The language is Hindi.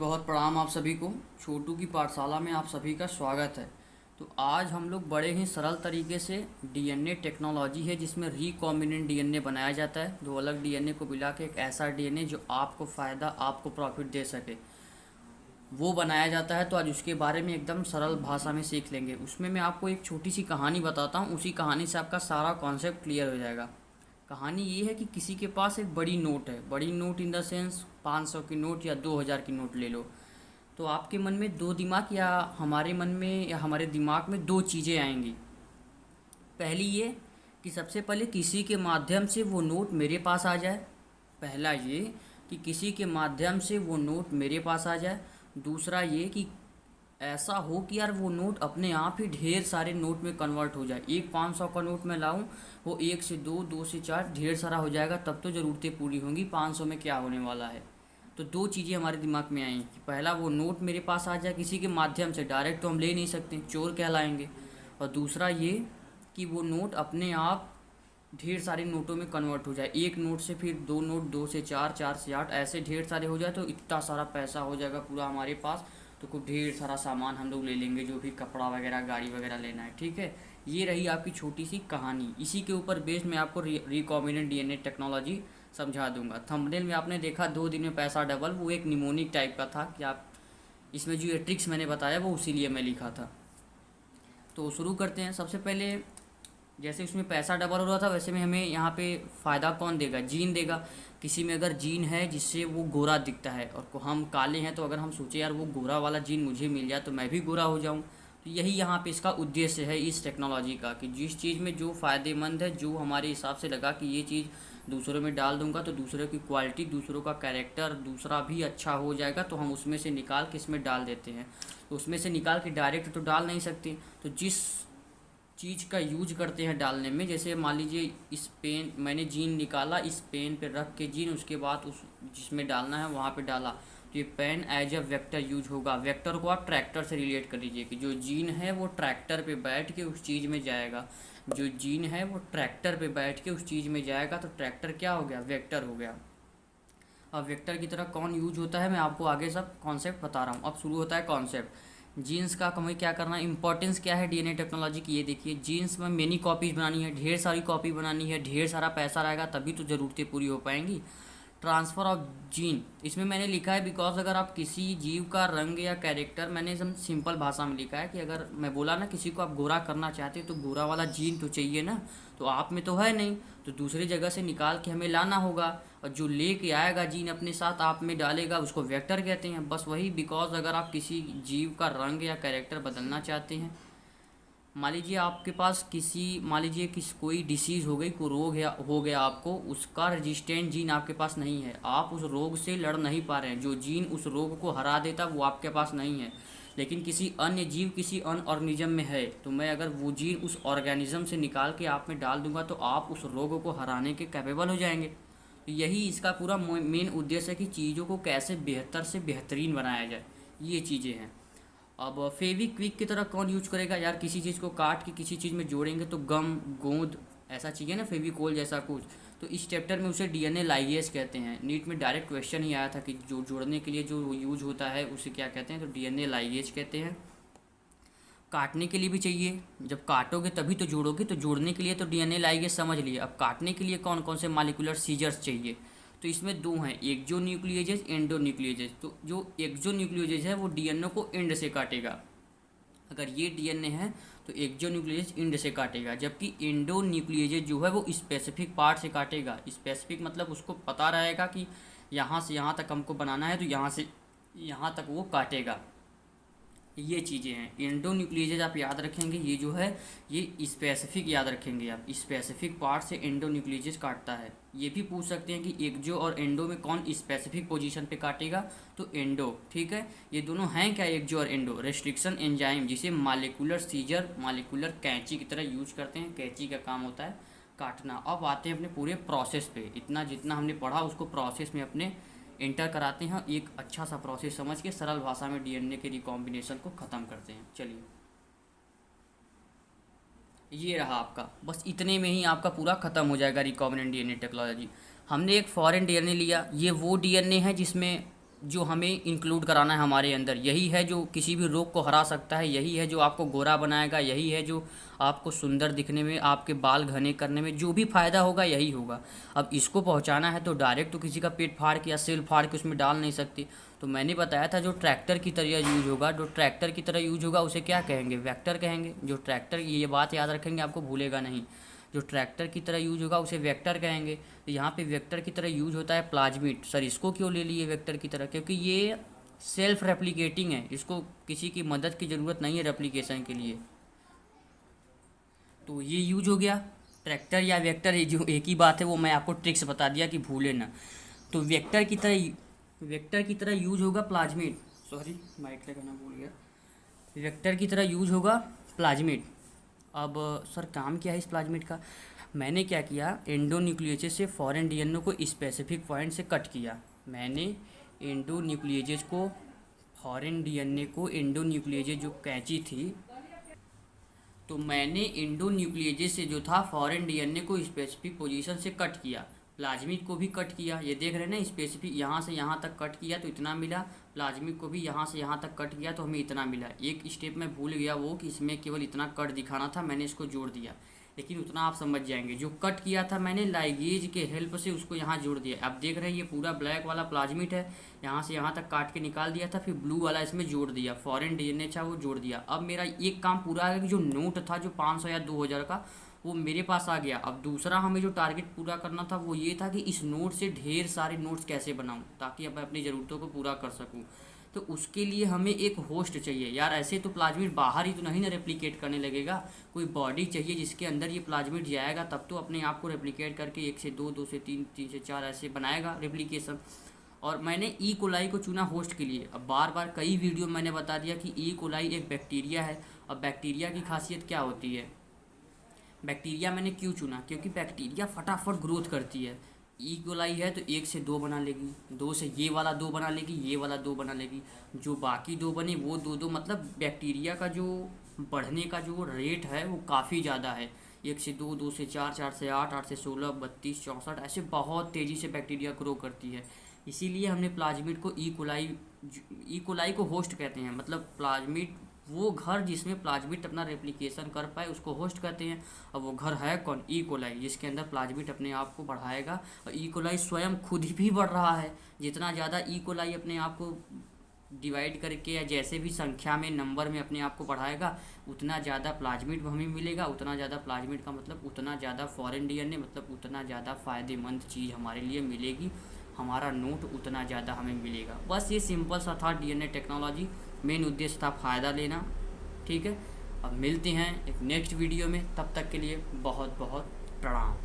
बहुत प्रणाम आप सभी को। छोटू की पाठशाला में आप सभी का स्वागत है। तो आज हम लोग बड़े ही सरल तरीके से डीएनए टेक्नोलॉजी है जिसमें रिकॉम्बिनेंट डीएनए बनाया जाता है। दो अलग डीएनए को मिला के एक ऐसा डीएनए जो आपको फ़ायदा, आपको प्रॉफिट दे सके, वो बनाया जाता है। तो आज उसके बारे में एकदम सरल भाषा में सीख लेंगे। उसमें मैं आपको एक छोटी सी कहानी बताता हूँ, उसी कहानी से आपका सारा कॉन्सेप्ट क्लियर हो जाएगा। कहानी ये है कि किसी के पास एक बड़ी नोट है, बड़ी नोट इन द सेंस 500 की नोट या 2000 की नोट ले लो। तो आपके मन में दो दिमाग या हमारे मन में या हमारे दिमाग में दो चीज़ें आएंगी। पहली ये कि सबसे पहले किसी के माध्यम से वो नोट मेरे पास आ जाए। पहला ये कि किसी के माध्यम से वो नोट मेरे पास आ जाए। दूसरा ये कि ऐसा हो कि यार वो नोट अपने आप ही ढेर सारे नोट में कन्वर्ट हो जाए। एक 500 का नोट मैं लाऊं, वो 1 से 2, 2 से 4 ढेर सारा हो जाएगा, तब तो ज़रूरतें पूरी होंगी। 500 में क्या होने वाला है। तो दो चीज़ें हमारे दिमाग में आई कि पहला वो नोट मेरे पास आ जाए किसी के माध्यम से, डायरेक्ट तो हम ले नहीं सकते, चोर कहलाएंगे। और दूसरा ये कि वो नोट अपने आप ढेर सारे नोटों में कन्वर्ट हो जाए। एक नोट से फिर दो नोट, 2 से 4, 4 से 8, ऐसे ढेर सारे हो जाए तो इतना सारा पैसा हो जाएगा पूरा हमारे पास। तो कुछ ढेर सारा सामान हम लोग ले लेंगे, जो भी कपड़ा वगैरह, गाड़ी वगैरह लेना है। ठीक है, ये रही आपकी छोटी सी कहानी। इसी के ऊपर बेस्ड मैं आपको रिकॉम्बिनेंट डीएनए टेक्नोलॉजी समझा दूंगा। थंबनेल में आपने देखा 2 दिन में पैसा डबल, वो एक निमोनिक टाइप का था कि आप इसमें जो ये ट्रिक्स मैंने बताया वो उसी लिए मैं लिखा था। तो शुरू करते हैं। सबसे पहले जैसे उसमें पैसा डबल हो रहा था, वैसे में हमें यहाँ पे फ़ायदा कौन देगा? जीन देगा। किसी में अगर जीन है जिससे वो गोरा दिखता है और को हम काले हैं, तो अगर हम सोचे यार वो गोरा वाला जीन मुझे मिल जाए तो मैं भी गोरा हो जाऊँ, तो यही यहाँ पे इसका उद्देश्य है इस टेक्नोलॉजी का, कि जिस चीज़ में जो फ़ायदेमंद है, जो हमारे हिसाब से लगा कि ये चीज़ दूसरों में डाल दूंगा तो दूसरों की क्वालिटी, दूसरों का कैरेक्टर दूसरा भी अच्छा हो जाएगा, तो हम उसमें से निकाल के इसमें डाल देते हैं। तो उसमें से निकाल के डायरेक्ट तो डाल नहीं सकते, तो जिस चीज़ का यूज करते हैं डालने में, जैसे मान लीजिए इस पेन मैंने जीन निकाला, इस पेन पे रख के जीन, उसके बाद उस जिसमें डालना है वहाँ पे डाला, तो ये pen as a vector use होगा। वेक्टर को आप ट्रैक्टर से रिलेट कर लीजिए कि जो जीन है वो ट्रैक्टर पे बैठ के उस चीज़ में जाएगा। जो जीन है वो ट्रैक्टर पे बैठ के उस चीज़ में जाएगा, तो ट्रैक्टर क्या हो गया? वेक्टर हो गया। अब वेक्टर की तरह कौन यूज होता है मैं आपको आगे सब कॉन्सेप्ट बता रहा हूँ। अब शुरू होता है कॉन्सेप्ट। जीन्स का हमें क्या करना है, इंपॉर्टेंस क्या है डीएनए टेक्नोलॉजी की, ये देखिए। जीन्स में मेनी कॉपीज बनानी है, ढेर सारी कॉपी बनानी है, ढेर सारा पैसा रहेगा, तभी तो ज़रूरतें पूरी हो पाएंगी। ट्रांसफ़र ऑफ जीन इसमें मैंने लिखा है बिकॉज अगर आप किसी जीव का रंग या कैरेक्टर, मैंने एकदम सिंपल भाषा में लिखा है कि अगर मैं बोला ना किसी को आप गोरा करना चाहते तो गोरा वाला जीन तो चाहिए ना, तो आप में तो है नहीं, तो दूसरी जगह से निकाल के हमें लाना होगा। और जो लेके आएगा जीन अपने साथ आप में डालेगा, उसको वेक्टर कहते हैं। बस वही, बिकॉज अगर आप किसी जीव का रंग या कैरेक्टर बदलना चाहते हैं, मान लीजिए आपके पास मान लीजिए कोई डिसीज़ हो गई, कोई रोग है, हो गया आपको, उसका रेजिस्टेंट जीन आपके पास नहीं है, आप उस रोग से लड़ नहीं पा रहे हैं, जो जीन उस रोग को हरा देता वो आपके पास नहीं है, लेकिन किसी अन्य जीव, किसी अन्य ऑर्गेनिज्म में है, तो मैं अगर वो जीन उस ऑर्गेनिज्म से निकाल के आप में डाल दूंगा तो आप उस रोग को हराने के कैपेबल हो जाएंगे। तो यही इसका पूरा मेन उद्देश्य है कि चीज़ों को कैसे बेहतर से बेहतरीन बनाया जाए, ये चीज़ें हैं। अब फेविक्विक की तरह कौन यूज करेगा यार? किसी चीज़ को काट के किसी चीज़ में जोड़ेंगे तो गम, गोंद ऐसा चाहिए ना, फेविकोल जैसा कुछ, तो इस चैप्टर में उसे डीएनए लाइगेज कहते हैं। नीट में डायरेक्ट क्वेश्चन ही आया था कि जो जोड़ने के लिए जो यूज होता है उसे क्या कहते हैं, तो डीएनए लाइगेज कहते हैं। काटने के लिए भी चाहिए, जब काटोगे तभी तो जोड़ोगे, तो जोड़ने के लिए तो डीएनए लाइगेज समझ लिए। अब काटने के लिए कौन कौन से मॉलिक्यूलर सीजर्स चाहिए, तो इसमें दो हैं, एक्सोन्यूक्लियोजेज, एंडोन्यूक्लियोजेज। तो जो एक्सोन्यूक्लियोजेज है वो डीएनए को एंड से काटेगा। अगर ये डीएनए है तो एक्सोन्यूक्लियोजेज एंड से काटेगा, जबकि एंडोन्यूक्लियोजेज जो है वो स्पेसिफिक पार्ट से काटेगा। स्पेसिफिक मतलब उसको पता रहेगा कि यहाँ से यहाँ तक हमको बनाना है, तो यहाँ से यहाँ तक वो काटेगा। ये चीज़ें हैं। एंडोन्यूक्लियोजेज आप याद रखेंगे, ये जो है ये स्पेसिफिक याद रखेंगे आप, स्पेसिफिक पार्ट से एंडोन्यूक्लियोजेज काटता है। ये भी पूछ सकते हैं कि एक्जो और एंडो में कौन स्पेसिफिक पोजीशन पे काटेगा, तो एंडो। ठीक है, ये दोनों हैं क्या, एक्जो और एंडो? रेस्ट्रिक्शन एंजाइम, जिसे मालिकुलर सीजर, मालिकुलर कैंची की तरह यूज करते हैं। कैंची का काम होता है काटना। अब आते हैं अपने पूरे प्रोसेस पे। इतना जितना हमने पढ़ा उसको प्रोसेस में अपने इंटर कराते हैं, एक अच्छा सा प्रोसेस समझ के सरल भाषा में डीएनए के रिकॉम्बिनेशन को ख़त्म करते हैं। चलिए, ये रहा आपका, बस इतने में ही आपका पूरा ख़त्म हो जाएगा रिकॉम्बिनेंट डीएनए टेक्नोलॉजी। हमने एक फॉरेन डीएनए लिया, ये वो डीएनए है जिसमें जो हमें इंक्लूड कराना है हमारे अंदर, यही है जो किसी भी रोग को हरा सकता है, यही है जो आपको गोरा बनाएगा, यही है जो आपको सुंदर दिखने में, आपके बाल घने करने में जो भी फ़ायदा होगा यही होगा। अब इसको पहुंचाना है तो डायरेक्ट तो किसी का पेट फाड़ के या सेल फाड़ के उसमें डाल नहीं सकती। तो मैंने बताया था जो ट्रैक्टर की तरह यूज होगा, जो ट्रैक्टर की तरह यूज होगा उसे क्या कहेंगे, वेक्टर कहेंगे। जो ट्रैक्टर, ये बात याद रखेंगे, आपको भूलेगा नहीं, जो ट्रैक्टर की तरह यूज होगा उसे वेक्टर कहेंगे। तो यहाँ पे वेक्टर की तरह यूज होता है प्लाज्मिड। सर इसको क्यों ले लिए वेक्टर की तरह, क्योंकि ये सेल्फ रेप्लिकेटिंग है, इसको किसी की मदद की ज़रूरत नहीं है रेप्लिकेशन के लिए। तो ये यूज हो गया। ट्रैक्टर या वेक्टर जो एक ही बात है, वो मैं आपको ट्रिक्स बता दिया कि भूले ना। तो वेक्टर की तरह यूज होगा प्लाज्मिड, सॉरी माइक लगाना भूल गया। वेक्टर की तरह यूज होगा प्लाज्मिड। अब सर काम क्या है इस प्लाज्मिड का, मैंने क्या किया, एंडोन्यूक्लियोजेज से फॉरेन डीएनए को स्पेसिफिक पॉइंट से कट किया। मैंने एंडोन्यूक्लियोजेज को, फॉरेन डीएनए को, एंडोन्यूक्लियोजेज जो कैंची थी, तो मैंने एंडोन्यूक्लियोजेज से जो था फॉरेन डीएनए को स्पेसिफिक पोजीशन से कट किया। प्लाज्मिड को भी कट किया, ये देख रहे हैं ना, स्पेसिफिक यहाँ से यहाँ तक कट किया तो इतना मिला। प्लाज्मिड को भी यहाँ से यहाँ तक कट किया तो हमें इतना मिला। एक स्टेप मैं भूल गया वो कि इसमें केवल इतना कट दिखाना था, मैंने इसको जोड़ दिया, लेकिन उतना आप समझ जाएंगे। जो कट किया था मैंने लाइगेज के हेल्प से उसको यहाँ जोड़ दिया। आप देख रहे हैं ये पूरा ब्लैक वाला प्लाज्मिड है, यहाँ से यहाँ तक काट के निकाल दिया था, फिर ब्लू वाला इसमें जोड़ दिया, फॉरेन डीएनए था वो जोड़ दिया। अब मेरा एक काम पूरा है कि जो नोट था जो 500 या 2000 का वो मेरे पास आ गया। अब दूसरा हमें जो टारगेट पूरा करना था वो ये था कि इस नोट से ढेर सारे नोट्स कैसे बनाऊं ताकि अब मैं अपनी ज़रूरतों को पूरा कर सकूं। तो उसके लिए हमें एक होस्ट चाहिए यार। ऐसे तो प्लाज्मिड बाहर ही तो नहीं ना रेप्लिकेट करने लगेगा, कोई बॉडी चाहिए जिसके अंदर ये प्लाज्मिड जाएगा, तब तो अपने आप को रेप्लिकेट करके 1 से 2, 2 से 3, 3 से 4 ऐसे बनाएगा रेप्लिकेशन। और मैंने ई कोलाई को चुना होस्ट के लिए। अब बार बार कई वीडियो मैंने बता दिया कि ई कोलाई एक बैक्टीरिया है। अब बैक्टीरिया की खासियत क्या होती है, बैक्टीरिया मैंने क्यों चुना, क्योंकि बैक्टीरिया फटाफट ग्रोथ करती है। ई कोलाई है तो 1 से 2 बना लेगी, 2 से ये वाला 2 बना लेगी, ये वाला 2 बना लेगी, जो बाकी 2 बने वो 2-2, मतलब बैक्टीरिया का जो बढ़ने का जो रेट है वो काफ़ी ज़्यादा है। 1 से 2, 2 से 4, 4 से 8, 8 से 16, 32, 64, ऐसे बहुत तेज़ी से बैक्टीरिया ग्रो करती है। इसीलिए हमने प्लाज्मिड को ई कोलाई को होस्ट कहते हैं, मतलब प्लाज्मिड वो घर जिसमें प्लाज्मिड अपना रेप्लिकेशन कर पाए उसको होस्ट कहते हैं। अब वो घर है कौन, ई कोलाई, जिसके अंदर प्लाज्मिड अपने आप को बढ़ाएगा। और ई कोलाई स्वयं खुद भी बढ़ रहा है। जितना ज़्यादा ई कोलाई अपने आप को डिवाइड करके या जैसे भी संख्या में नंबर में अपने आप को बढ़ाएगा उतना ज़्यादा प्लाज्मिड हमें मिलेगा। उतना ज़्यादा प्लाज्मिड का मतलब उतना ज़्यादा फॉरेन डीएनए, मतलब उतना ज़्यादा फ़ायदेमंद चीज़ हमारे लिए मिलेगी, हमारा नोट उतना ज़्यादा हमें मिलेगा। बस ये सिंपल सा था डीएनए टेक्नोलॉजी, मेन उद्देश्य था फ़ायदा लेना। ठीक है, अब मिलते हैं एक नेक्स्ट वीडियो में, तब तक के लिए बहुत बहुत प्रणाम।